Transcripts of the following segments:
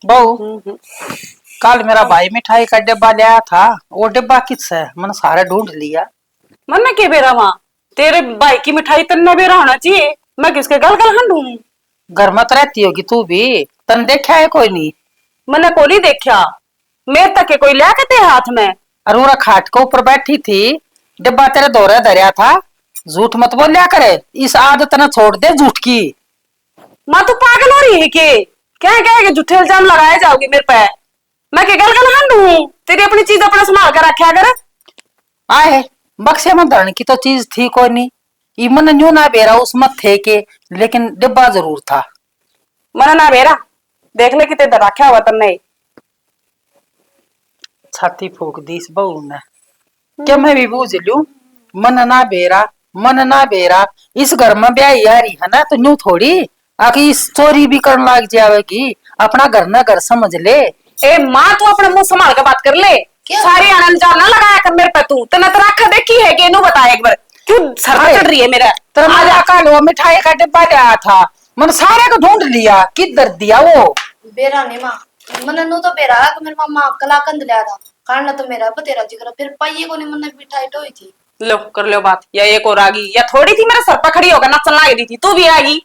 बहू, कल मेरा भाई मिठाई का डिब्बा ले आया था। वो डिब्बा किस है? मैंने सारा ढूंढ लिया। मन के बेरा वहां तेरे भाई की मिठाई तन्ने बेरा होना चाहिए। मैं किसके गल गल हंडू? घर में तो रहती होगी तू भी, तन देखा है कोई नहीं? मैंने को नहीं देखा। मेरे तक के कोई लिया के ते हाथ में। अरूरा खाट के ऊपर बैठी थी, डिब्बा तेरे दौरे धरिया था। झूठ मत बोल लिया करे, इस आदत न छोड़ दे झूठ की। माँ तू पागल हो रही है के? क्या क्या झूठे इल्जाम लगाए जाओगे मेरे पे? मैं के गल गल हंडू? तेरी अपनी चीज अपना संभाल कर रखा कर। आए बक्से में धरने की तो चीज थी कोई नहीं। इमन न्यू ना बेरा उसमें थे के, लेकिन डिब्बा जरूर था। मना ना बेरा देख ले किते रखा हुआ तन्ने। छाती फूक दी इस बहू ने। क्या मैं भी बूझ लू? मन ना बेरा, मन ना बेरा। इस घर में ब्याही आ रही है ना, तो न्यू थोड़ी आखिर इस चोरी भी करने लग जाएगी। अपना घर ना घर समझ ले। ए माँ तू अपना मुंह संभाल के बात कर ले। सारी आनंद जान ना लगाया कर मेरे पे। तू तना तरह आंखें देखी है कि इन्हें बता एक बार क्यों सर पे चढ़ रही है मेरा? तेरा मजाक लो, मिठाई का डिब्बा ले आया था। मैंने सारे को ढूंढ लिया, किधर दिया वो? बेरा नहीं माँ, मैंने नो तो बेरा कि मेरे मामा कलाकंद लिया था। खाना तो मेरा बतेरा जिगर फिर पाइये को नहीं मैंने मिठाई टोई थी। लो कर लो बात। या एक और आ गई या थोड़ी थी मेरे सर पर खड़ी होकर नाचन लग रही थी। तू भी आ गई।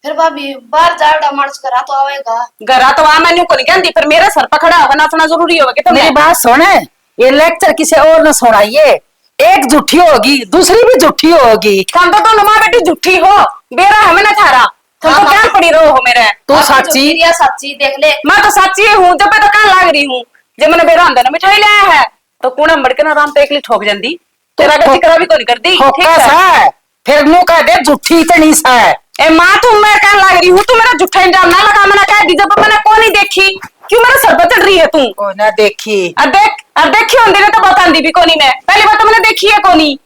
फिर भाभी बाहर जाड़ा मार्च करा तो आवेगा। घरा तो आ मैंने को नहीं कहती, फिर मेरे सर पर खड़ा होकर नाचना जरूरी होगा कि मेरी बात सुने, ये लेक्चर किसी और न सुनाइए। एक झूठी होगी, दूसरी भी झूठी होगी। तुम तो दोनों माँ बेटी झूठी हो। बेरा है मैंने थारा। तुम तो क्या पड़ी रहो हो मेरे? तू सच्ची या सच्ची देख ले। मैं तो सच्ची हूँ, जब मैं तो कहाँ लाग रही हूँ। जब मैंने बेरा अंदर मिठाई लाया है तो कूड़ा मड़के ना राम पे एक ठोक जाती। तेरा गलती करा भी को नहीं करती। ठीक है फिर नु कह दे झूठी इतनी सा है। ए माँ तू मैं कहने लग रही हूँ, तू मेरा झूठा इंजाम ना लगा। मैंने कह दी जब मैंने को नहीं देखी, क्यों मेरे सर पर चढ़ रही है तू? को ना देखी। अब देखी होंगी ना तो बतांदी भी कोनी। मैं पहली बार तो मैंने देखी है कोनी।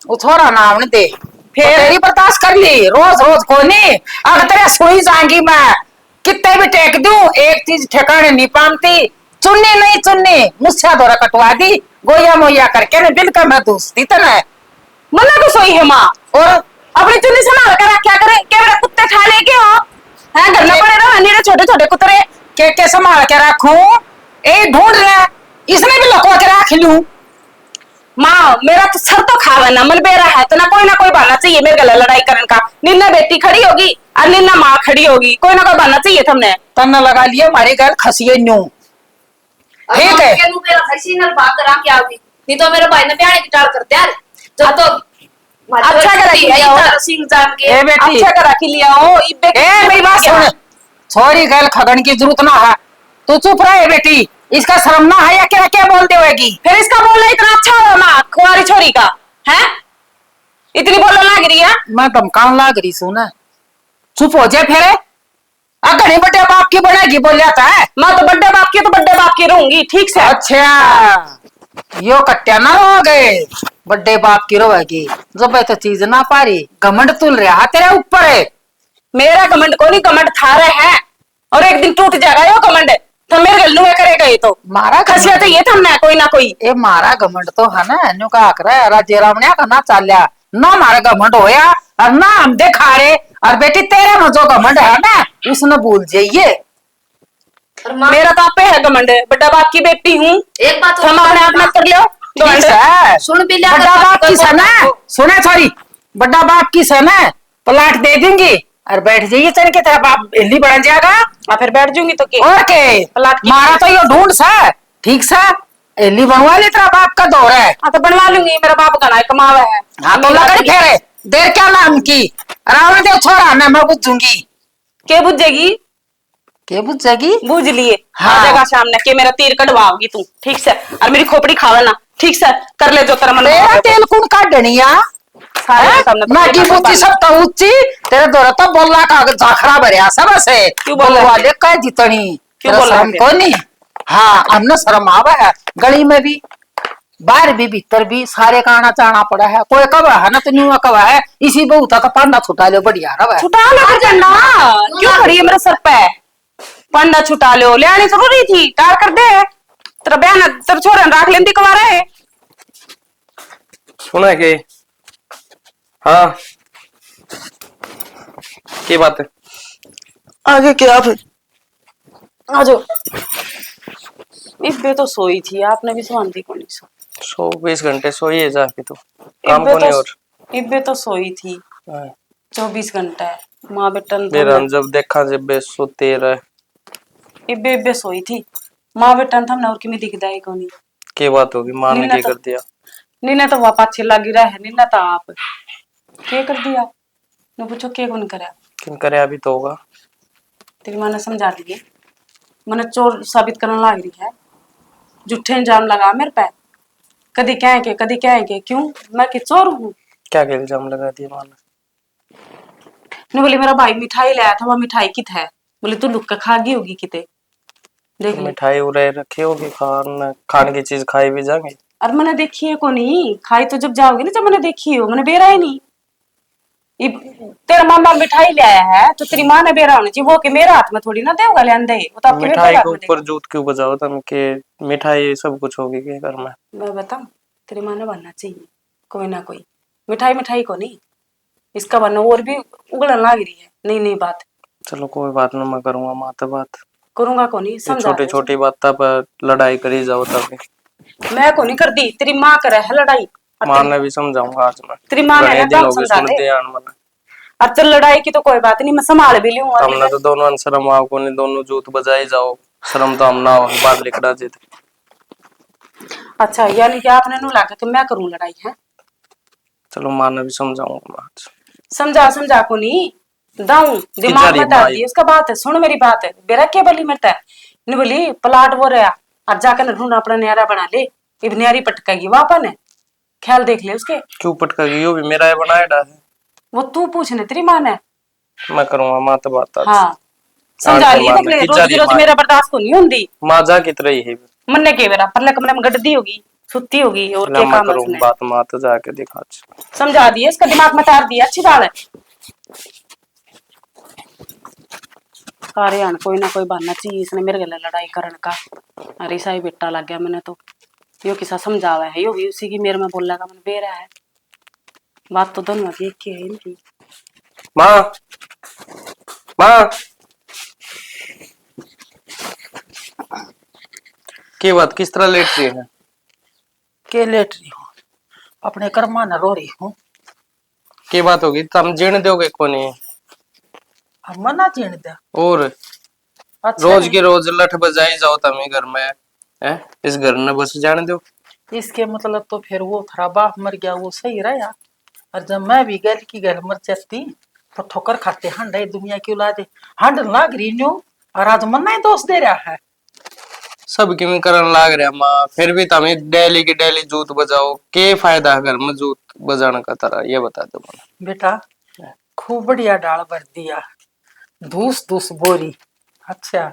वो थोड़ा नाम दे, फिर तेरी बर्दाश्त कर ली। रोज रोज को नहीं, अगर तेरे सुई जाएंगी मैं कितने भी टेक दूं, एक चीज ठिकाने नहीं पाती। चुन्नी नहीं चुन्नी मुझसे दौरा कटवा दी, गोया मोया करके ना दिल का मैं दूसती तना। मना तो सोई है माँ। और अपनी चुन्नी संभाल कर क्या करे? क्या मेरा कुत्ते खा ले के हो? हैं घर में पड़े रहो नीरे छोटे छोटे कुतरे। के संभाल के रखूं? ए ढूंढ रहा, इसने भी लुकवा के रख लूं। माँ मेरा तो सर तो खावा ना मल बेरा है तो ना कोई बहाना चाहिए मेरे गला लड़ाई करने का। निन्ना बेटी खड़ी होगी और निन्ना माँ खड़ी होगी, कोई ना कोई बहाना चाहिए तुमने। तन्ना लगा लिया हमारे घर खसिए न्यू। ठीक है मेरा फैसी नल बात करा क्या होगी? नहीं तो मेरे भाई ने ब्याह की टाल करते यार। जब तो अच्छा करा कि लिया हो। सिंह जान के ए बेटी, अच्छा करा कि लिया हो। ए मेरी बात सुन, छोरी गल खगन की जरूरत ना है। तू चुप रहे बेटी, इसका शर्म ना है या क्या क्या बोलते होगी? फिर इसका बोलना इतना अच्छा हो माँ कुंवारी छोरी का है? इतनी बोलने लग रही है। मैं धमकान लाग रही सू ना, चुप हो जाए फिर। अगर नहीं बड़े बाप की बनेगी बोल जाता है। मैं तो बड्डे बाप की तो बड्डे बाप की रहूंगी। ठीक से अच्छा यो कट्या ना हो गए, बड़े बाप की रोएगी जब तो चीज ना पारी। घमंड तुल रहा तेरे ऊपर है। मेरा कमेंट को नहीं, कमेंट थारा है और एक दिन टूट जाएगा यो कमेंट। तो मेरे गल में करेगा ये तो मारा खसिया तो ये थमना कोई ना कोई। ए मारा घमंड तो है ना, न्यू का आकरा राजे रामण्या का ना चाल्या ना मारा घमंड होया और ना हम देखा रे। और बेटी तेरे में जो घमंड है ना उसने भूल जाइए। मेरा तो आपे है घमंड, बड़ा बाप की बेटी हूँ। एक बात हम अपने आप मत कर लियो। सुन भी लिया बड़ा बाप की सना सुने, सॉरी बड़ा बाप की सना प्लाट दे दूंगी और बैठ जाइए चल के तेरा बाप हिली बढ़ जाएगा। फिर बैठ जाऊंगी तो के और के प्लाट मारा तो यो ढूंढ सा ठीक सा हिली बनवा ले, तेरा बाप का दौर है। हाँ तो बनवा लूंगी, मेरा बाप गना कमावा है। हाँ तो लगा फेरे देर क्या नाम की रावण देव छोड़ा ना, मैं बुझूंगी। के बुझेगी? के बुझेगी? बुझ लिए। हाँ। आ जाएगा सामने के मेरा तीर कटवाओगी तू। ठीक से और मेरी खोपड़ी खावा ना। ठीक से कर ले जो तेरा मन। तेरा तेल कौन काटनिया नागी बुद्धि सब तो ऊंची तेरे दौरा तो बोलना का जाखरा भरिया सब से क्यों बोल वाले का जितनी क्यों बोल शर्म को नहीं। हाँ हमने शर्म आवा है, गली में भी बाहर भी भीतर भी सारे का आना चाहना पड़ा है। कोई कब है ना तो न्यू कब है, इसी बहुता का पांडा छुटा लो बढ़िया रहा छुटा लो झंडा क्यों खड़ी है मेरे सर पे? पंडा छुटा लो ले आनी जरूरी थी, टार कर दे। तेरा बहन तेरा छोरा राख लेंदी कमारा है। सुना के? हाँ की बात है? आगे क्या फिर? आ जाओ। इब्बे तो सोई थी, आपने भी सुहांदी को नहीं सो। 24 घंटे सोइए जाके तो काम इब्बे को तो नहीं और। इब्बे तो सोई थी हाँ। 24 घंटा। माँ बेटा ने मेरा थमने जब देखा जब बे सोते रहे इब्बे इब्बे सोई थी। माँ बेटा ने थमने और किमी दिखदा ही कोनी। के बात होगी, माँ ने निन्ना क्या तो कर दिया? निन्ना तो वहाँ पाछे लगी रहा है, निन्ना तो आप क्या कर दिया? न पूछो क्या कौन करा? किन करे अभी तो होगा। तेरी माँ ने समझा दिए, मैंने चोर साबित करने लग रही है, झूठे इल्जाम लगा मेरे पे। कदी कहेंगे क्यों मैं कि चोर हूँ। क्या के इल्जाम लगा दिया माँ ने? नहीं बोली मेरा भाई मिठाई लाया था, वो मिठाई की है। बोले तू लुक के खा गई होगी किते, तो देख ले। मिठाई उड़ाई रखी होगी, खान की चीज खाई भी जाएंगे। और मैंने देखी है को नहीं खाई तो जब जाओगे ना, जब मैंने देखी हो मैंने बेरा ही नहीं। तेरा मामा मिठाई ले आया है तो तेरी माँ ने बेरा होनी चाहिए, वो कि मेरे हाथ में थोड़ी ना देगा ले आंदे, वो तो आपके बेटे मिठाई के के हाथ में ऊपर देगा। जूत क्यों बजाओ तुम के? मिठाई सब कुछ होगी के घर में? मैं बताऊं, तेरी माँ ने बनना चाहिए कोई ना कोई। मिठाई मिठाई को नहीं, इसका बनना और भी उगलन लग रही है। नहीं नहीं बात चलो कोई बात नहीं, मैं करूंगा माँ से बात। करूंगा को नहीं, ये समझा छोटी दे छोटी बात पर लड़ाई करी जाओ तभी। मैं को नहीं कर दी, तेरी माँ करे है लड़ाई। और माँ ने भी समझाऊंगा आज मैं। तेरी माँ ने घने ना दिन काम हो गए समझा सुन दे। दिया मैंने। अब चल लड़ाई की तो कोई बात नहीं, मैं संभाल भी लूंगा। हमने तो दोनों शर्म आओ को नहीं, दोनों जूत बजाई जाओ। शर्म तो हम ना हो बाहर लिखड़ा जी। अच्छा यानी कि आपने नू लगा कि मैं करूं लड़ाई है? चलो माँ ने भी समझाऊंगा मैं आज। समझा समझा को नहीं दाऊं, दिमाग किजारी में डाल माँ दी उसका। बात है सुन मेरी बात है, बेरा क्या बोली मेरे ने बोली प्लाट वो रहा और जाकर न ढूंढ अपना न्यारा बना ले। इब न्यारी पटकेगी वापन है, ख्याल देख ले उसके। क्यों पटका गई? वो भी मेरा है बनाया डा है। वो तू पूछने तेरी माँ ने। मैं करूंगा माँ तो बात आज। हाँ आज समझा से लिए माँ देख ने ले, रोज की किजारी रोज माँ मेरा बर्दाश्त को नहीं होंगी। माँ जा कित रही है। मन्ने के बेरा परले कमरे में गड्डी होगी, सुती होगी, और ला क्या मैं काम है करूँ उसने। बात माँ तो जाके दिखा आज। समझा दिए, इसका दिमाग में तार दिया, अच्छी बात है। कार्यान कोई ना कोई बहाना चाहिए इसने मेरे गले लड़ाई करने का। अरे सा ही बेटा लग गया मैंने तो। यो किसा समझावा है, यो भी उसी की मेरे में बोलने का मन बेरा है। बात तो दोनों की एक ही है इनकी। माँ माँ की बात किस तरह लेट रही है? के लेट रही हूँ, अपने कर्मा न रो रही हूँ। की बात होगी? तुम जीण दोगे को नहीं? अब मना जीण दे। और अच्छा रोज है। के रोज लठ बजाई जाओ तुम घर में है? इस घर ने बस जाने दो। इसके मतलब तो फिर वो थारा बाप मर गया वो सही रहा। और जब मैं भी गल की गल मर जाती तो ठोकर खाते हंडे दुनिया की औलादे हंड लाग रही न्यू। और आज मन्ना ही दोष दे रहा है। सब क्यों करन लाग रहा माँ? फिर भी तुम डेली की डेली जूत बजाओ, के फायदा है घर में जूत बजाने का? तरह ये बता दो मुझे। बेटा खूब बढ़िया डाल भर दिया, धूस धूस बोरी। अच्छा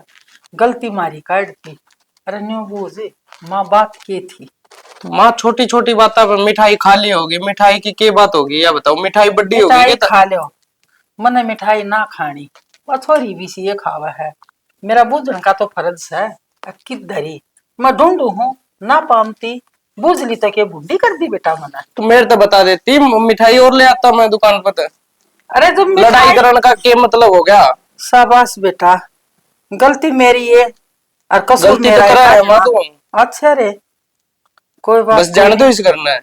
गलती मारी काट दी। अरे न्यू बूझे माँ बात की थी। माँ छोटी छोटी बातों पर मिठाई खा ली होगी, मिठाई की क्या बात होगी? या बताओ, मिठाई बड्डी होगी मिठाई क्या? खा लो, मने मिठाई ना खानी, वह थोड़ी भी सी ये खावा है। मेरा बूझन का तो फर्ज है। किधरी मैं ढूंढू हूँ ना पामती, बूझ ली तो क्या बुढ़ी कर दी बेटा मना। तो मेरे तो बता देती, मिठाई और ले आता मैं दुकान पर। अरे तुम लड़ाई मिठाई। करने का क्या मतलब हो गया? शाबाश बेटा, गलती मेरी है और कसूर गलती तो मेरा करा है माँ है। तुम। अच्छा रे कोई बस बात कोई जान दो नहीं। इस घर में।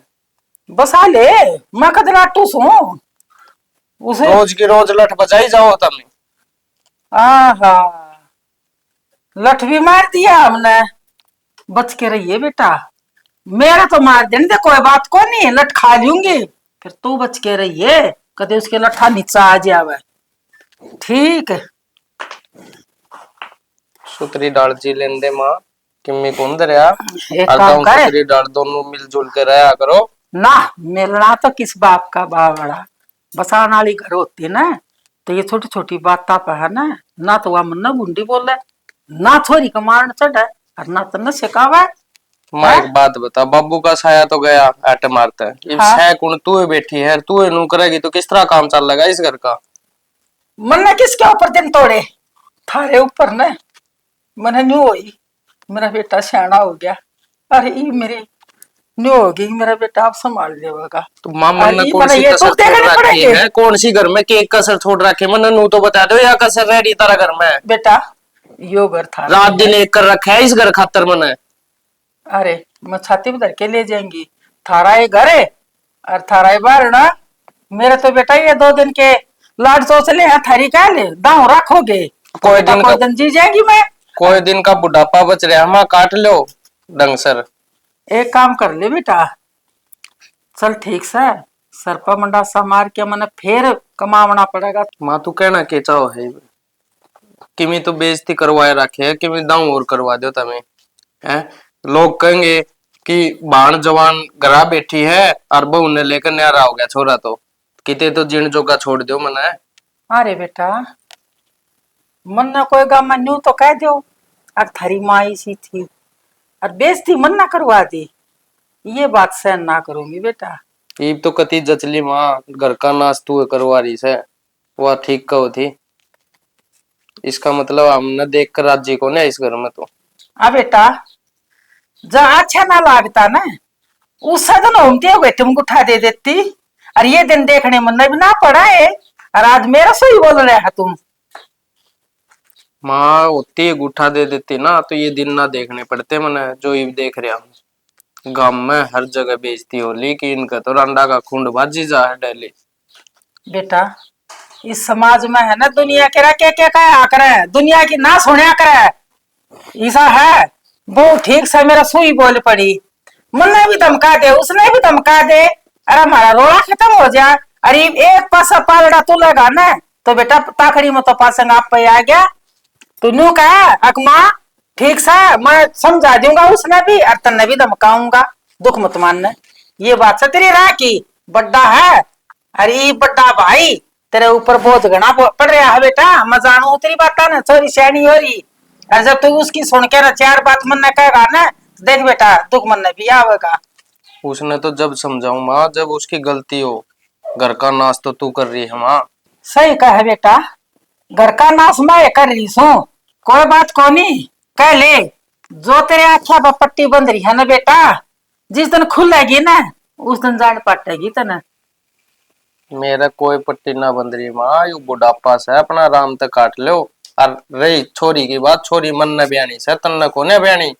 बस आ ले, मैं कद लाटू सू उसे। रोज की रोज लठ बजाई जाओ तुम। आहा लठ भी मार दिया हमने, बच के रहिए बेटा। मेरा तो मार देने दे, कोई बात को नहीं, लठ खा लूंगी। फिर तू बच के रहिए, कदे उसके लठा नीचा आ जावे। ठीक है। सुतरी डाल जी लेंदे माँ, किम्मी कौन दरिया। एक हरदम काम करे सुतरी डाल दोनों मिलजुल के रहा करो। ना, मिलना तो किस बाप का बावड़ा, बसाने वाली घर होती है ना। तो ये छोटी छोटी बात पे है ना तो वह मन्ना बूंदी बोले, ना छोरी का मारन चढ़े और ना तो न सिखावे। माँ एक बात बता, बाबू का साया तो गया आटे मारता है, अब हाँ सह कुण तू बैठी है, तू नू करेगी तो किस तरह काम चल लगा इस घर का? मन्ना किसके ऊपर दिन तोड़े, थारे ऊपर न। मैंने न्यू हुई, मेरा बेटा सियाना हो गया। अरे ये मेरे न्यू होगी कि मेरा बेटा आप संभाल लेगा। तो माँ मन ने अरे, कौन मतलब सी ये कसर तो छोड़ देखने रखी पड़ेंगे। है? कौन सी घर में के कसर छोड़ रखी है? मन नू तो बता दो, या कसर रह रही तारा घर में? बेटा यो घर था रात दिन एक कर रखा है इस घर खातर मैंने। अरे मैं छाती पे धर के ले जाएंगी। थारा ये घर है और थारा ये बार ना। मेरे तो बेटा ये 2 दिन के लाड सोच ले हैं, थारी क्या ले दाऊ रखोगे कोई बेटा, दिन कोई का दिन जी जाएगी मैं। कोई दिन का बुढ़ापा बच रहा, हम काट लो डंग सर। एक काम कर ले बेटा, चल ठीक से सरपा मंडा सा मार के मैंने फिर कमावना पड़ेगा। माँ तू कहना के चाहो है किमी तो बेइज्जती करवाए रखे है, किमी दाऊ और करवा दो तमें है। लोग कहेंगे कि बाण जवान घरा बैठी है और बहू ने लेकर न्यारा हो गया छोरा, तो किते तो जिन जोगा छोड़ दो मना है। अरे बेटा मन ना कोई गा मन्यू तो कह दो और थारी माँ सी थी और बेइज्जती मन ना करवा दी, ये बात सहन ना करूंगी बेटा। ईब तो कति जचली माँ, घर का नाश तू करवा रही से, वह ठीक कहो थी। इसका मतलब हमने देख कर राजी को नहीं इस घर में तो। आ बेटा जहाँ अच्छा ना लागता ना उस दिन होमती हो गए तुमको उठा दे देती, और ये दिन देखने मन भी ना पड़ा है और आज मेरा सही बोल रहे है तुम। माँ होती है गुठा दे देती ना तो ये दिन ना देखने पड़ते मैंने जो ये देख रहा हूँ। गांव में हर जगह बेइज्जती हो ली कि इनका तो रंडा का खूंड बाजी जा है डेली। बेटा इस समाज में है ना दुनिया के क्या क्या क्या करे, दुनिया की ना सुनिया करे ऐसा है। वो ठीक से मेरा सुई बोल पड़ी, मुन्ने भी धमका दे उसने भी धमका दे, अरे हमारा रोड़ा खत्म हो जाए। अरे एक पासा पालड़ा तू लगा ना तो बेटा ताकड़ी में तो पासंग आप पे आ गया। तू न्यू कहा अकमा ठीक सा मैं समझा दूंगा उसने भी और तन्ने भी धमकाऊंगा, दुख मत मानने। ये बात से तेरी राह की बड्डा है, अरे बड्डा भाई तेरे ऊपर बहुत घना पड़ रहा है बेटा। मैं जानू तेरी बात ना छोरी सियानी हो रही, और जब तू उसकी सुन के ना 4 बात मन कहेगा ना देख बेटा दुख मन भी आवेगा। उसने तो जब समझाऊ माँ जब उसकी गलती हो, घर का नाश तो तू कर रही है माँ। सही कहे बेटा, घर का नाश मैं कर रही हूँ, कोई बात कोनी कह ले। जो तेरे आख्या पर पट्टी बंद रही है ना बेटा, जिस दिन खुलेगी ना उस दिन जान पटेगी तना। मेरा कोई पट्टी ना बंद रही माँ, यू बुढ़ापा से अपना आराम तक काट लो। और रही छोरी की बात, छोरी मन न बयानी से तन को न बयानी।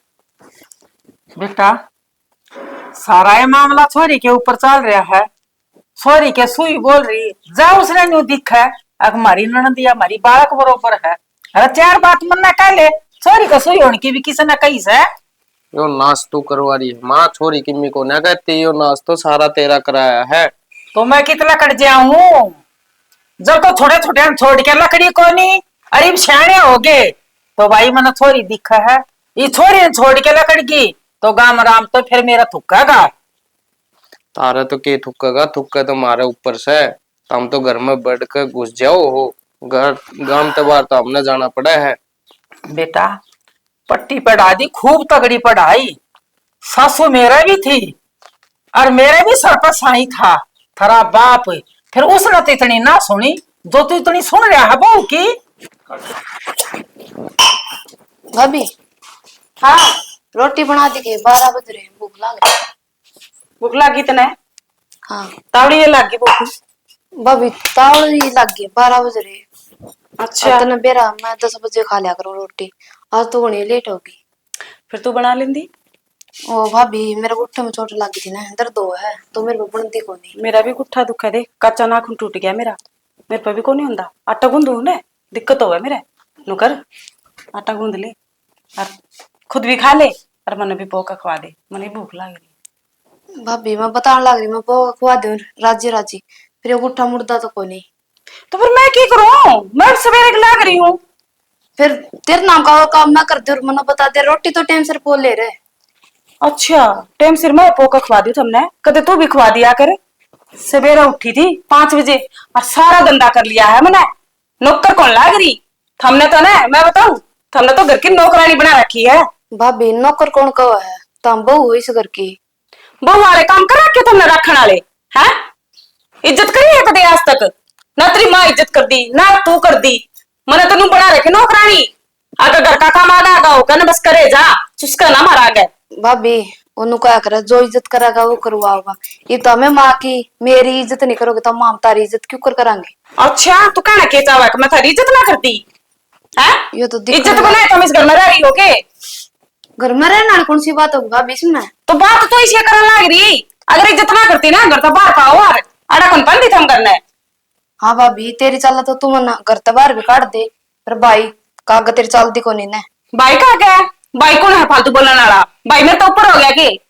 बेटा सारा ये मामला छोरी के ऊपर चल रहा है, छोरी के सुई बोल रही जा उसने न्यू दिखा अब हमारी ननदिया हमारी बालक बरोबर है। अरे 4 बात मन कह ले, छोरी का सुई होने की भी किसी ने कही से। यो नाश तू करवा रही है माँ, छोरी किम्मी को न कहती, यो नाश तो सारा तेरा कराया है। तो मैं कितना कट जाऊं जब तो थोड़े थोड़े छोड़ के लकड़ी को नहीं। अरे सियाने हो गए तो भाई मैंने छोरी दिखा है, ये छोरी छोड़ के लकड़ी की तो गाम राम तो फिर मेरा थुक्कागा। तारा तो के थुक्केगा, थुक्का तो मारे ऊपर से। हम तो घर में बैठ कर घुस जाओ हो, घर गांव तबार तो हमने जाना पड़ा है। बेटा पट्टी पढ़ा दी खूब तगड़ी पढ़ाई, सासू मेरा भी थी और मेरे भी सर पर साई था थरा बाप, फिर उसने तो इतनी ना सुनी जो तू इतनी सुन रहा है बहू की। भाभी हाँ रोटी बना दी के 12 बज रहे हैं, भूख लग रही। भूख लगी तने? हाँ तावड़ी ये लगी भूख? भाभी तावड़ी लग गई 12 बज रहे हैं। अच्छा तने बेरा मैं 10 बजे खा लिया करूँ रोटी, आज तो होनी लेट होगी। फिर तू बना लेंदी। ओ भाभी मेरे गुट्ठे में चोट लगी थी ना, दर्द हो है तो मेरे को बनती को नहीं। मेरा भी गुट्ठा दुखा दे, कच्चा नाखून टूट गया मेरा, मेरे पे भी को नहीं होता। आटा गूंदू ने दिक्कत हो मेरे नुकर, आटा गूंद ले और खुद भी खा ले और मैंने भी पोका खवा दे, मैंने भूख लग रही। भाभी मैं बताने लग रही मैं खुआ दूं राजी राजी, फिर ये गुट्ठा मुड़दा तो को नहीं। तो फिर मैं क्या करूं, मैं सवेरे लग रही हूँ। फिर तेरे नाम का काम मैं करती हूँ, मैंने बता दे रोटी तो टाइम से बोल ले रहे। अच्छा टाइम सिर मैं पोका खवा दी तुमने, कदे तू भी खवा दिया करे। सवेरे उठी थी 5 बजे और सारा धंधा कर लिया है मैंने, नौकर कौन लाग रही हमने तो ना, मैं बताऊं हमने तो घर की नौकरानी बना रखी है। भाभी नौकर कौन कहो है, तुम बहू हो इस घर की। बहू वाले काम कर रखे तुमने रखने वाले हैं, इज्जत करी है कदे आज तक? ना तेरी माँ इज्जत कर दी ना तू कर दी, मैंने तेन बना रखे नौकरानी। अगर घर का काम आगा होगा ना बस करे जा, चुस्का ना मारा गए। भाभी ओनू क्या करे, जो इज्जत करेगा वो करवाओगा। ये तो हमें माँ की, मेरी इज्जत नहीं करोगे तो माँ तारी इज्जत क्यों कर करांगे। अच्छा तू कहना के चावा कि मैं थारी इज्जत ना करती है? ये तो दिख इज्जत रहा है। बनाए तो हम इस घर में रह रही हो के? घर में रहना कौन सी बात होगी भाभी इसमें। तो बात तो इसे करने लग रही। अगर इज्जत ना करती ना घर तो बाहर का हो, अड़ा कौन पंदी थम करना। हाँ भाभी तेरी चाल तो तुम ना घर तो बाहर भी काट दे, पर भाई काग तेरी चालती को नहीं ने। भाई का क्या है? भाई कौन है फालतू बोलने वाला? भाई मेरे तो ऊपर हो गया कि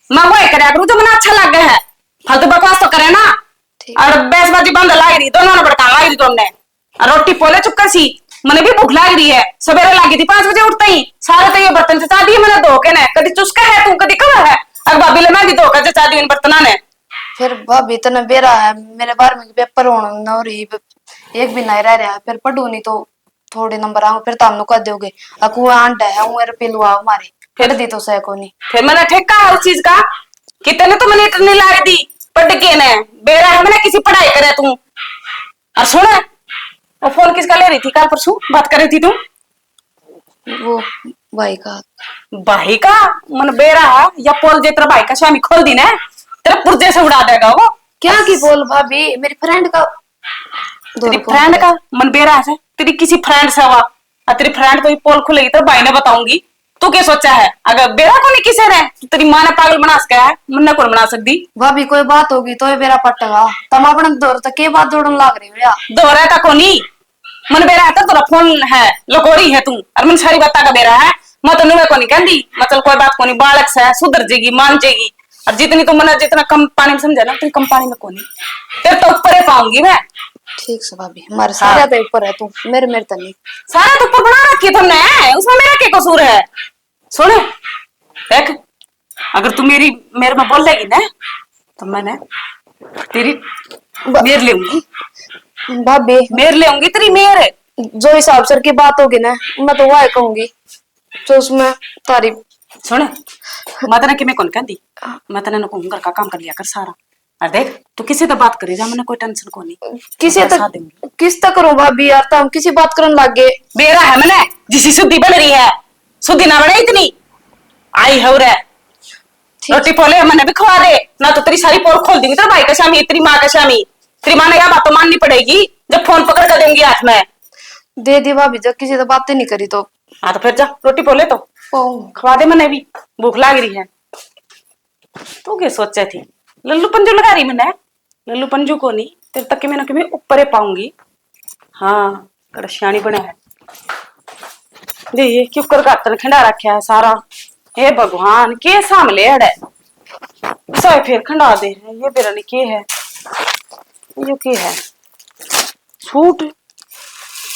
मैं वही करे करूँ तो मैंने अच्छा लग गया है। फालतू बकवास तो करे ना। ठीक। और बेसबाजी बंद ला रही, दोनों ने भड़का ला रही तुमने। और रोटी पोले चुपका सी, मैंने भी भूख लग रही है। सवेरे लगी थी 5 बजे उठते ही, सारे तो ये बर्तन चचा दिए मैंने धो के ने। कभी चुस्का है तू, कभी कब है। अब भाभी ले मैं भी धो कर चचा दी इन बर्तना ने। फिर भाभी इतना बेरा है, मेरे 12वीं के पेपर होने न हो रही, एक भी नहीं रह रहा है, फिर पढ़ू नहीं तो थोड़े नंबर आऊं, फिर तुम कह दोगे अकू आंट है हूं पिलवा मारे फिर दी तो सह को नहीं। फिर मैंने ठेका है उस चीज का, कितने तो मैंने इतनी लाई दी पढ़ के ने। बेरा है मैंने किसी पढ़ाई करे तू। और सुन, वो फोन किसका ले रही थी? कल परसों बात कर रही थी तू वो भाई का। भाई का मन बेरा है या पोल जे तेरा भाई का स्वामी खोल दी ना, तेरे पुर्जे से उड़ा देगा वो। क्या की बोल भाभी, मेरी फ्रेंड का। तेरी फ्रेंड का मन बेरा है, तेरी किसी फ्रेंड से हुआ। तेरी फ्रेंड को पोल खुलेगी तो भाई ने बताऊंगी। तू क्या सोचा है? अगर बेरा को नहीं किसे रहे तो तेरी माँ ने पागल बना सका है, मन कौन बना सकती। भाभी कोई बात होगी तो ये बेरा पटेगा, तुम अपने दौर तक के बात दौड़न लाग रही हो या। दोहरा का कोनी मन बेरा है तो तेरा फोन है लकोरी है तू, और मन सारी बात का बेरा है। मैं तो नुवे को नहीं कहती, मतलब कोई बात को नहीं, बालक से सुधर जाएगी मान जाएगी। और जितनी तुम मैंने जितना कम पानी में समझा ना, तुम कम पानी में कोनी, फिर तो ऊपर पाऊंगी मैं। ठीक से भाभी, हमारे सारे तो ऊपर है, तू मेरे मेरे तनी सारा तो ऊपर बना रखी तुमने, उसमें मेरा क्या कसूर है? सुन देख, अगर तू मेरे में बोल देगी ना तो मैंने तेरी मेर ले आऊंगी। भाभी मेर ले आऊंगी तेरी मेर। जो हिसाब सर की बात होगी ना मैं तो वह कहूंगी, तो उसमें तारीफ। सुन मैं तेने कि कौन कहती, मैं तेने न कहूं घर का काम कर लिया कर सारा। और देख तू किसी तो बात करेगा, मैंने कोई टेंशन को नहीं। किसी तक किस तक करूं भाभी यार, तुम किसी बात करने लग गए। बेरा है मैंने जिसी शुद्धि बन रही है, शुद्धि ना बने इतनी आई हो रहा है। रोटी पोले मैंने भी खवा दे ना, तो तेरी सारी पोल खोल दूंगी तेरे भाई का शामी, तेरी माँ का शामी। तेरी माँ ने क्या बात तो माननी पड़ेगी जब फोन पकड़ कर देंगी हाथ में। दे दी भाभी, जब किसी तो बातें नहीं करी तो। हाँ तो फिर जा रोटी पोले तो खवा दे, मैंने भी भूख लग रही है। तू क्या सोचा थी लल्लू पंजू लगा रही मैंने? लल्लू पंजू को नहीं, तेरे तक के मैं ऊपर पाऊंगी। हाँ कड़ा सियाणी बना है। दे ये क्यों कर गातन खंडा रखा है सारा। हे भगवान के सामले अड़े सब फिर खंडा दे रहे। ये बेरा ने के है, ये के है सूट।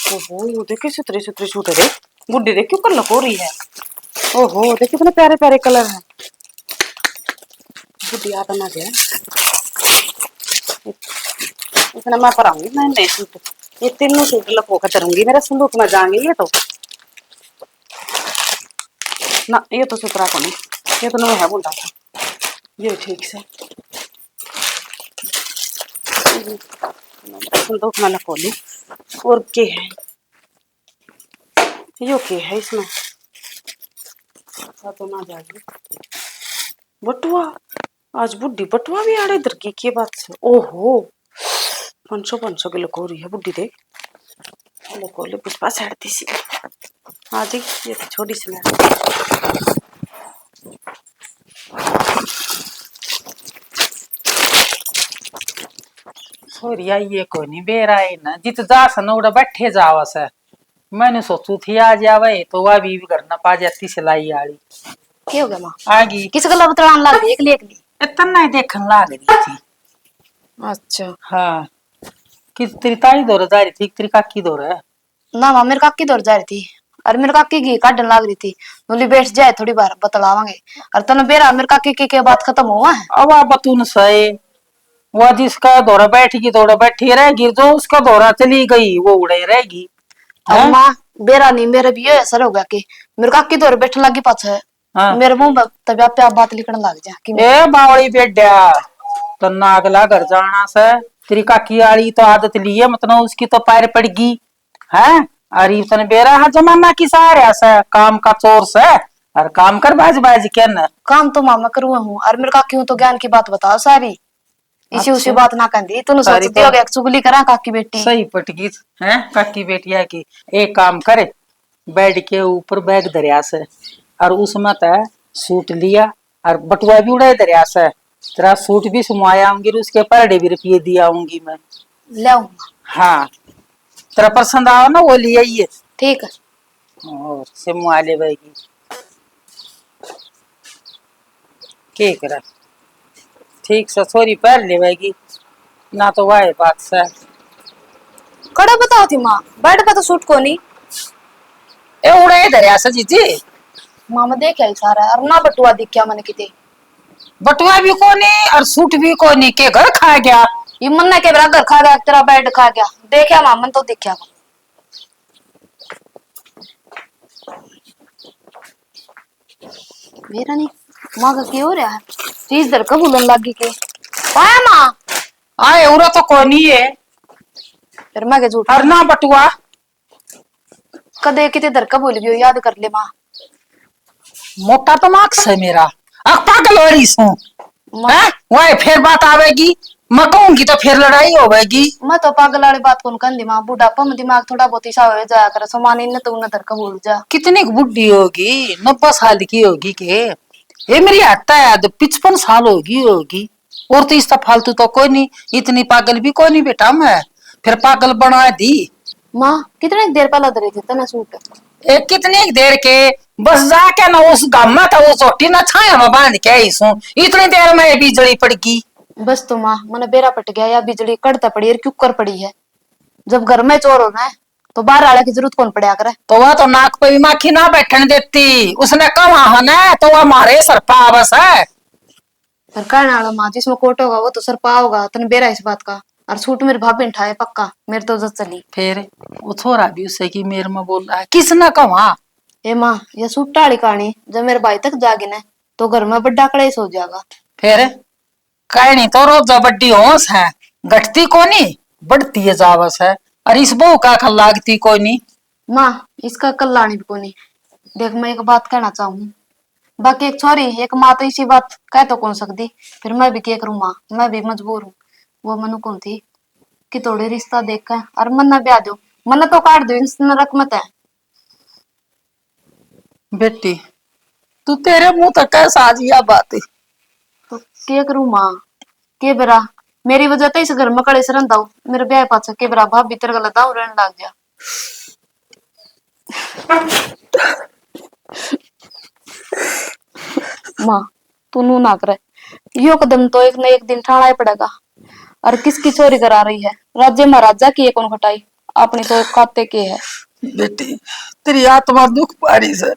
ओहो देखे सुतरे सुतरे सूट है, देख बुढ़ी देख क्यों कर लको रही है। ओहो देख कितने प्यारे प्यारे कलर है। बुढ़ी आता ना गया इतना मैं पर आऊंगी मैं नए सूट, ये तीनों सूट लपो कर करूंगी, मेरा संदूक में जाएंगे ये तो ना। ये तो सुतरा को नहीं, ये तो नहीं है बुढ़ा था ये ठीक से। संदूक में लपो ली। और क्या है यो क्या है इसमें? तो ना जाएगी बटुआ, आज बुढ़ी बटुआ भी आड़े इधर की बात से। ओहो 500 किलो को रही है बुढ़ी, देख कोले पुष्पा सड़ती सी। हाँ जी ये तो छोटी सी मैं सोरिया ये कोई नहीं बेरा है ना, जित जा सन उड़ा बैठे जावा से। मैंने सोचू थी आ जावे तो वह भी करना पा जाती सिलाई आड़ी। क्या हो गया माँ? आगी किस गला बतलान लग गई एकली एकली? इतना ही देखने लाग रही थी। अच्छा हाँ कि तेरी ताई दौड़ जा रही थी, तेरी काकी दौड़ है ना माँ, मेरे काकी दौड़ जा रही थी और मेरे काकी घी काटने लग रही थी। बोली बैठ जाए थोड़ी बार बतलावांगे। और तने बेरा मेरे काकी की बात खत्म हुआ है। अब आप बतून सही वो जिसका दौरा बैठेगी दौड़ा बैठी रहेगी, जो उसका दौरा चली गई वो उड़े रहेगी। अब माँ बेरा नहीं, मेरे भी ये असर हो गया कि मेरे काकी दौड़ बैठने लगी पाछे। हाँ। मेरे मुंह में तब आप बात लिखने लग जा कि ए बावड़ी बेड्या तो नागला घर जाना से तेरी काकी आड़ी तो आदत ली है, मतलब उसकी तो पैर पड़गी है। अरे तने बेरा हा जमाना की सारे से काम का चोर से और काम कर बाज बाज क्या न। काम तो मामा करूँ हूँ और मेरे काकी हूँ तो ज्ञान की बात बताओ सारी। इसी उसी बात ना कहती तूने सारी सोचती हो गया चुगली करा काकी बेटी। सही पटगी है काकी बेटिया की। एक काम करे, बेड के ऊपर बैग दरिया से और उसमें तय सूट लिया और बटुआ भी उड़ाए दरिया से, तेरा सूट भी सुमाया आऊंगी, उसके परडे भी रुपये दिया आऊंगी मैं। ले आऊँ? हाँ, तेरा पसंद आओ ना वो ले आइए। ठीक है। और सिमुआ ले बैगी के करा ठीक से थोड़ी पैर ले बैगी ना, तो वाह बात से कड़ा बताओ थी माँ, बेड पे तो सूट को नहीं। ए उड़ाए दरिया से जीजी। मामा देख आई सारा और ना बटुआ दिख क्या मैंने किते। बटुआ भी कोनी और सूट भी कोनी, के घर खा गया। ये मन के बरा घर खा गया तेरा बेड खा गया। देखा मामा तो दिखा मेरा नहीं। माँ का क्यों हो रहा है? चीज दर का भूलन लगी के पाया माँ। आए उरा तो कोनी है फिर मैं के झूठ और ना बटुआ। कदे किते दर का भूल गयो याद कर ले माँ। मोटा तो मार्क्स है मेरा, अब पागल हो रही सू है। वह फिर बात आवेगी, मैं कहूंगी तो फिर लड़ाई होगी। मैं तो पागल वाली बात कौन कहती माँ। बुढ़ापा में दिमाग थोड़ा बहुत ही सा हो जाया करे समानी ने तो उन्हें दर का भूल जा। कितनी बुढ़ी होगी, 90 साल की होगी के? ये मेरी हत्ता याद 55 साल होगी। और तो इसका फालतू तो कोई नहीं, इतनी पागल भी कोई नहीं बेटा मैं, फिर पागल बना दी। माँ कितने देर पहले दरे थे तना सूट। एक कितनी देर के बस जाके ना उस गामा था वो चोटी ना छाया में बांध के आई सू, इतनी देर में बिजली पड़ गई। बस तो माँ मैंने बेरा पट गया या बिजली कड़ता पड़ी है क्यों कर पड़ी है। जब घर में चोर होना है तो बाहर आने की जरूरत कौन पड़ा करे। तो वह तो नाक पे भी माखी ना बैठने देती, उसने कहा है ना तो वह हमारे सर पा बस है। फिर कहने वाला माँ जिसमें कोट होगा वो तो सर पाओगा तने बेरा इस बात का। और सूट मेरे भाभी ने उठाए पक्का मेरे तो जज चली। फिर वो छोरा भी उससे की मेरे में बोल रहा है किसने कहा। ए माँ ये सूट टाड़ी कहानी जब मेरे भाई तक जागे ना तो घर में बड्डा कलेश हो जाएगा। फिर कहनी तो रोज बड्डी होश है, घटती कोनी बढ़ती है जावस है, और इस बहू का खल लागती कोनी। माँ इसका कल्याणी भी कोनी। देख मैं एक बात कहना चाहूँ, बाकी एक छोरी एक माँ तो इसी बात कह तो कौन सकती। फिर मैं भी क्या करूँ माँ, मैं भी मजबूर हूँ। वो मनु कौन थी कि थोड़े रिश्ता देख कर और मन ना ब्याह दो, मन तो काट दो इन नरक मत है। बेटी तू तेरे मुंह तक कैसा आज यह बात है। तो क्या करूँ माँ, के बरा मेरी वजह तो इस घर में कड़े से रंदा मेरे ब्याह पाछा के बरा भाभी तेरे गलत रहने लग गया। माँ तू नू ना करे, यो कदम तो एक न एक दिन उठाना ही पड़ेगा। और किसकी चोरी करा रही है, राज्य महाराजा की है कौन खटाई, अपनी तो खाते की है। बेटी तेरी आत्मा दुख पा रही से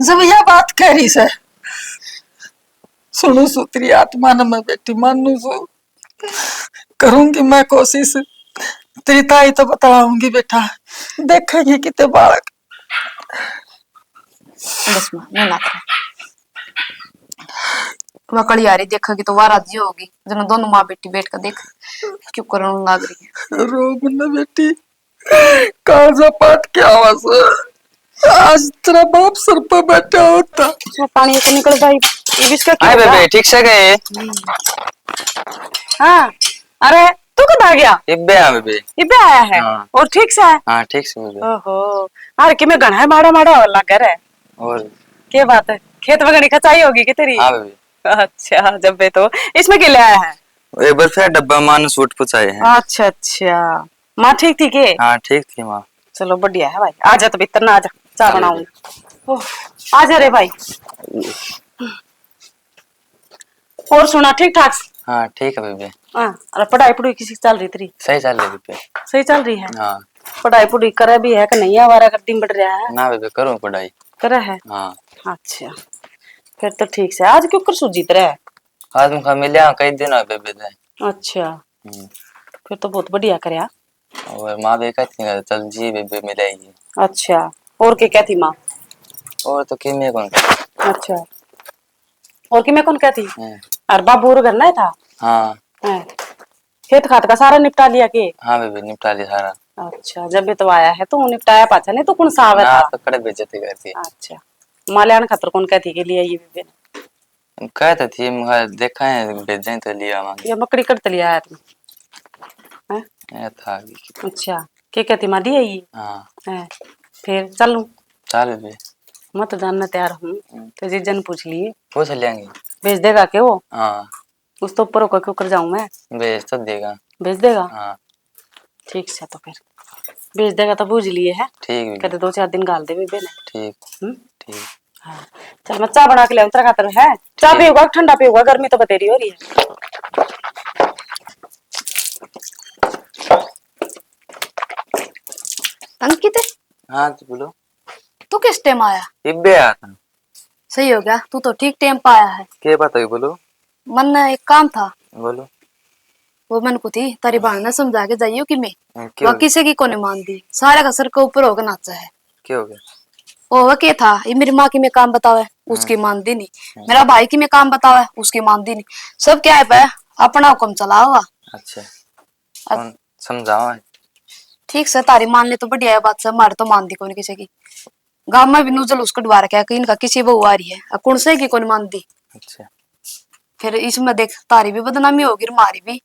जब यह बात कह रही से, सुनू सु तेरी आत्मा न मैं बेटी मानू सु, करूंगी मैं कोशिश, तेरी ताई तो बताऊंगी बेटा, देखेंगे कितने बालक। बस माँ नू ना करे, वह कड़ियारी देखेगी तो वह राजी होगी। जब दोनों माँ बेटी बैठ कर देख क्यों करने लग रही है। रोब न बेटी, काजा पात क्या आवाज, आज तेरा बाप सर पर बैठा होता। इसमें पानी से निकल जाए ये भी इसका क्या आए होगा? बेबे ठीक से गए? हाँ अरे तू कब आ गया? इब्बे हाँ बेबे। इबे आया है हाँ। और ठीक से है? हाँ ठीक से बेबे। ओहो अरे कि मैं गणा है माड़ा माड़ा और लग रहा है। और क्या बात है, खेत वगैरह खचाई होगी कि तेरी? हाँ बेबे। अच्छा जब बे तो इसमें क्या ले आया है? एक बार फिर डब्बा मान सूट पुछाए हैं। अच्छा अच्छा माँ ठीक थी के? हाँ ठीक थी माँ। चलो बढ़िया है भाई, आजा तो भीतर ना आजा, चाय बनाऊंगी। ओह, आजा रे भाई। और सुना ठीक ठाक? हाँ ठीक है बेबे। हाँ अरे पढ़ाई पढ़ाई किसी चल रही तेरी? सही चल रही बेबे। सही चल रही है? हाँ। पढ़ाई पढ़ाई करे भी है कि नहीं, आवारा गर्दी में बढ़ रहा है? ना बेबे करूँ पढ़ाई। करे है? हाँ। अच्छा फिर तो ठीक से। आज क्यों कर सूजीत रहा है? आज मुझे मिले कई दिन हो बेबे थे। अच्छा फिर तो बहुत बढ़िया करे। और माँ भी कहती है चल जी बेबे मिलेगी। अच्छा और क्या कहती माँ? और तो कि मैं कौन। अच्छा और कि मैं कौन कहती? हम्म। और बाबू और घर नहीं था? हाँ। है। खेत खात का सारा निपटा लिया के? हाँ बेबे निपटा लिया सारा। अच्छा जब भी तो आया है तो निपटाया पाचा नहीं तो कौन सा आवे ना था? तो कड़े बेइज्जती करती है। अच्छा माल्यान खातर कौन कहती के लिए ये बेबे ने? कहते थी मगर देखा है भेजें तो लिया मांगे ये मकड़ी कट लिया है तुम हैं? ये था अच्छा क्या कहती मादी है ये हाँ है फिर चलूं चल बे मैं तो जानना तैयार हूँ तो जीजन पूछ लिए पूछ लेंगे भेज देगा क्या वो हाँ उस तो ऊपर होकर क्यों कर जाऊं मैं भेज तो देगा भेज देगा हाँ ठीक से तो फिर भेज देगा तो बूझ लिए है ठीक है कहते 2-4 दिन गाल दे बेबे ने ठीक ठीक हाँ चल मैं चाय बना के ले तेरा खातर है चाय पीऊंगा ठंडा पीऊंगा गर्मी तो बतेरी हो रही है अंकित हाँ तो बोलो तू किस टाइम आया? इब्बे आया था सही हो गया, तू तो ठीक टाइम पे आया है। क्या बात है बोलो मन में एक काम था, बोलो वो मन को थी तारी बहन ने समझा के जाइयो कि मैं क्यों वह किसी की को नहीं मानती, सारे का सर के ऊपर होकर नाचा है। क्या हो गया वो क्या था, ये मेरी माँ की मैं काम बतावे उसकी मानती नहीं, मेरा भाई की मैं काम बतावे उसकी मानती नहीं, सब क्या है पे अपना हुक्म चला हुआ। अच्छा कौन समझाओ ठीक से तारी मान ले तो बढ़िया है बात से, हमारे तो मानती कौन किसी की। गांव में भी नूजल उसको डुबा रखा है कि इनका किसी बहू आ रही है, अब कौन से की कौन मानती। अच्छा फिर इसमें देख तारी भी बदनामी होगी और हमारी भी।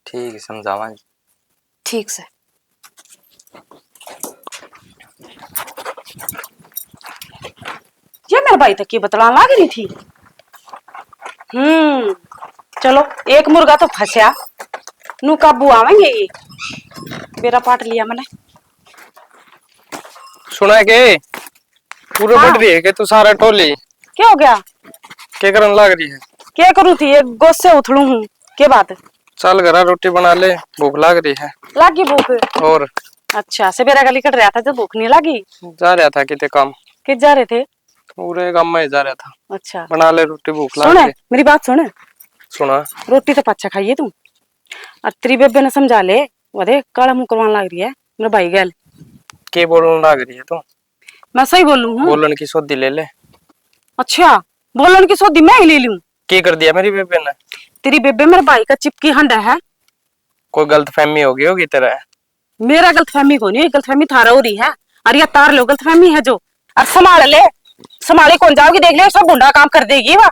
ठीक है समझावा ठीक से ये मेरे भाई तक की बतला लाग रही थी। चलो एक मुर्गा तो फंसा, नू काबू आवेंगे ये। मेरा पाट लिया मैंने। सुना के पूरा हाँ। बढ़ रही है कि तू सारा टोली क्या हो गया? क्या करने लग रही है? क्या करूँ थी, एक गोद से उथलू हूँ। क्या बात है? चल घरा रोटी बना ले, भूख लग रही है। लागी भूख? और अच्छा सवेरा गली कट रहा था जब भूख नहीं लगी? जा रहा था कितने काम, किस जा रहे थे? पूरे काम में जा रहा था। अच्छा बना ले रोटी, भूख लग सुन रही है। मेरी बात सुन, सुना रोटी तो पाछा खाइए तुम। और तेरी बेबे ने समझा ले, वो देख काला मुंह करवाने लग रही है मेरा भाई गैल। के बोलने लग रही है तू? मैं सही बोलूं हूँ? बोलन की सोदी ले ले। अच्छा बोलन की सोदी मैं ही ले लूं? क्या कर दिया मेरी बेबे ने? तेरी बेबे मेरे भाई का चिपकी हंडा है। कोई गलतफहमी होगी तेरा? मेरा गलतफहमी को नहीं, गलतफहमी थारा हो रही है। अरे यार तार लो गलतफहमी है जो। अब संभाल ले, संभाले कौन जाओगी देख ले, सब गुंडा काम कर देगी वह।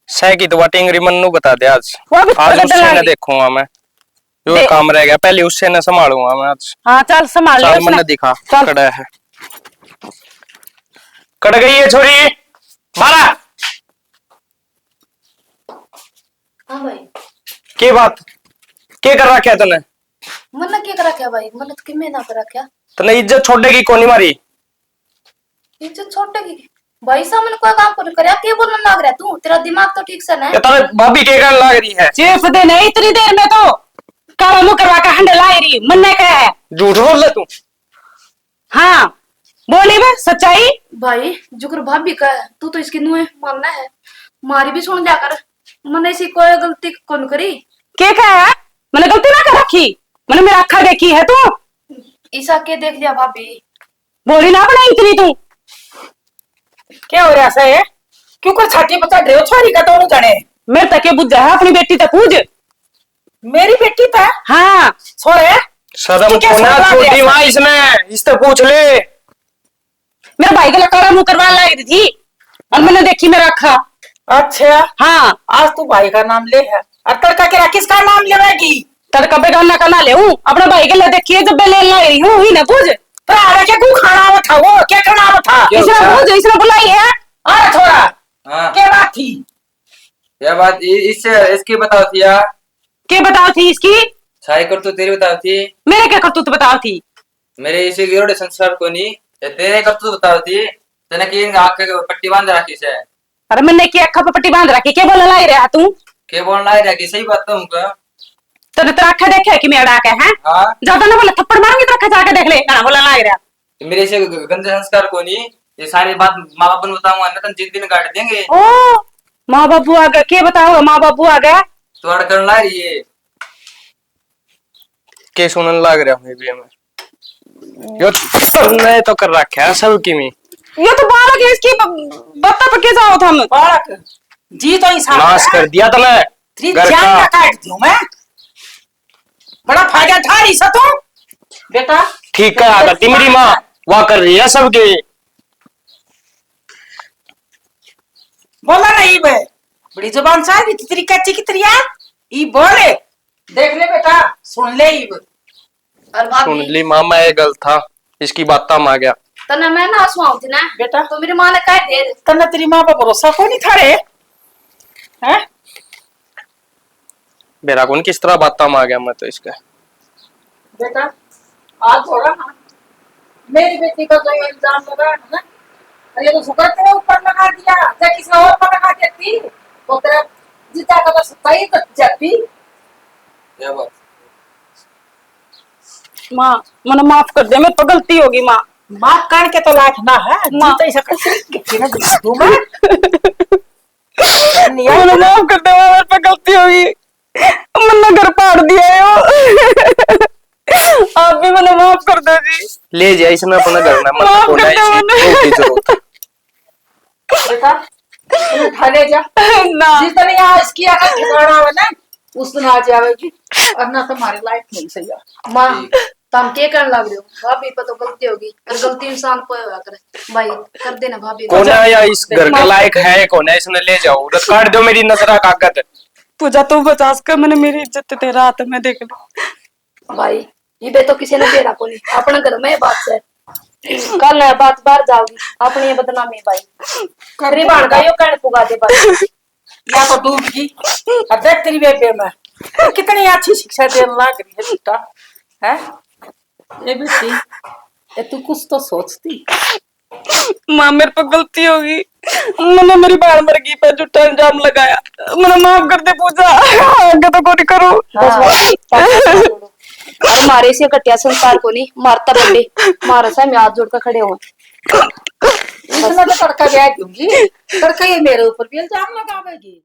सह की तो टिंगरी मन्नू बता दे आज। वो भी आज बदल उससे न लागी। देखूंगा मैं, जो काम रह गया पहले उससे न संभालूंगा मैं आज। हाँ चल संभाल ले। चल मन दिखा चल। कड़ा है, कड़ गई है छोरी मारा। हाँ भाई के बात के कर रखा है तने? मन क्या करा क्या भाई, मन तो कि मैं ना करा क्या। तने इज्जत छोड़ेगी कोनी मारी? इज्जत छोटे की भाई सामने कोई काम कर करे, क्या बोलने लग रहा है तू, तेरा दिमाग तो ठीक से ना ये तारे भाभी के करने लग रही है? चिप्स दे नहीं इतनी देर में तो काला मुंह करवा के हंडे लाई रही, मन क्या है? झूठ बोल ले तू। हाँ बोली बे सच्चाई। भाई जुकर भाभी का है, तू तो इसकी नुए मानना है, मारी भी सुन जाकर। मैंने ऐसी कोई गलती कौन करी। क्या है? मैंने गलती ना कर रखी, मैंने मेरा अखा देखी है तू। ईसा के देख लिया भाभी। बोली ना बनाई इतनी तू। क्या हो रहा है? क्यों कर छाती पकड़ रहे हो छोरी का दोनों जने? मेरे तक बुझा है, अपनी बेटी तक पूछ। मेरी बेटी था हाँ सोए शर्म क्या खोना शर्म आ छोटी गया? माँ इसने, इससे पूछ ले। मेरे भाई के काला मुंह करवा लाई रही थी और मैंने देखी मेरा अखा। अच्छा हाँ आज तू भाई का नाम ले है और तड़का के किसका नाम लेगी? तड़का बेगाना का ना ले हूँ, अपने भाई के लिए देखिए जब मैं लेने लाई रही हूँ ही ना पूछ। तो आगे क्या तू खाना था, वो क्या खाना था? इसने पूछ, इसने बुलाई है। अरे थोड़ा हाँ क्या बात थी? क्या बात इससे इसकी बताओ थी यार, क्या बताओ थी इसकी? सारी कर तो तेरी बताओ थी, मेरे क्या करतूत बताओ थी? मेरे इसे गिरोड़े संस्कार को नहीं या तेरे कर तो बताओ थी। तने की आँख के पट्टी बांध रखी से, अरे मैंने की अखा पे पट्टी बांध रखी, क्या बोलने लाई रहा तू? के बोलना है रखी सही बात तो उनका। तेरे तो अखा देखे कि मैं अड़ा के हैं? हाँ ज्यादा ना बोले थप्पड़ मारूंगी तो अखा जाके देख ले, ना बोलने लाई रहा। मेरे से गंदे संस्कार को नहीं, ये सारी बात माँ बाप ने बताऊंगा ना तो जिस दिन काट देंगे। ओ माँ बाबू आ गए, क्या बताओ माँ बाबू आ गए? तो अड़ कर ला रही है के सुनने लग रहा हूँ भी मैं, यो तन्ने तो कर रखा है सब की मी। ये तो बालक है, इसकी बत्ता पक्के जाओ हम। बालक जी तो इंसान नाश कर दिया तने तेरी घर जान का। का काट दूं मैं, बड़ा फायदा उठा रही सा तू बेटा। ठीक है आगती मेरी माँ, वह कर रही है सबकी। बोला नहीं बे, बड़ी जुबान साहब तेरी कच्ची की तरिया ई बोले। देख ले बेटा, सुन ले ई और सुन भाभी ली माँ, मैं गलत था, इसकी बात तम आ गया। तने मैं ना सुनाऊं थी ना बेटा। तो मेरी माँ ने कह दे तन्ने तेरी माँ पर भरोसा को नहीं था रे, हैं? मेरा कौन किस तरह बात तम आ गया मैं तो इसका। बेटा आज थोड़ा ना मेरी बेटी का जो इल्जाम लगा है ना, अरे तो शुक्र तेरे ऊपर लगा दिया, या किसी और पर लगा देती तो तेरा जीता का तो सही तो जाती। क्या बात? माँ मने माफ कर दे, मेरे तो गलती होगी माँ। माँ कान के तो लाख ना है, माँ। जीता ऐसा किसी ने तू मैं मने माफ कर दे माँ, मेरे पे गलती होगी, मैंने घर पाड़ दिया है वो। आप भी मने माफ कर दो जी। ले जाए इसने अपना घर ना, मत माफ बोला कर दो इसी मैंने। की जरूरत है। बेटा तू उठा ले जा, ना जिस दिन यहाँ इसकी आकर ठिकाना हो ना उस दिन आ जाएगी, और ना तुम्हारे लायक नहीं सही है। माँ तुम क्या करने लग रहे हो? भाभी पर तो गलती होगी और गलती इंसान को होया करे भाई, कर देना भाभी को। कौन है या इस घर के लायक है कौन है, इसने ले जाओ उधर काट दो मेरी नजर कागज। पूजा तू बचास कर, मैंने मेरी इज्जत तेरा हाथ में देख ली। भाई ये बे तो किसी ने बेरा को नहीं अपने घर में ये बात है, कल नया बात बाहर जाओगी अपनी ये बदनामी भाई। गरीबान का यो कहने पुगा दे बस। या तो डूबगी, अब देख तेरी बेबे में तो कितनी अच्छी शिक्षा देने लग रही है बेटा, है? ये बेटी, ये तू कुछ तो सोचती। माँ मेरे पे गलती होगी, मैंने मेरी बाल मर्गी पे झूठा इल्जाम लगाया, मैंने माफ कर दे पूजा, आगे तो कोई करूँ। बस भाई और मारे से कटिया संसार को नहीं मारता बड़े मारा सा मैं हाथ जोड़ कर खड़े हो। इतना तो तड़का ब्याह दूंगी, तड़का ये मेरे ऊपर भी इल्जाम लगावेगी।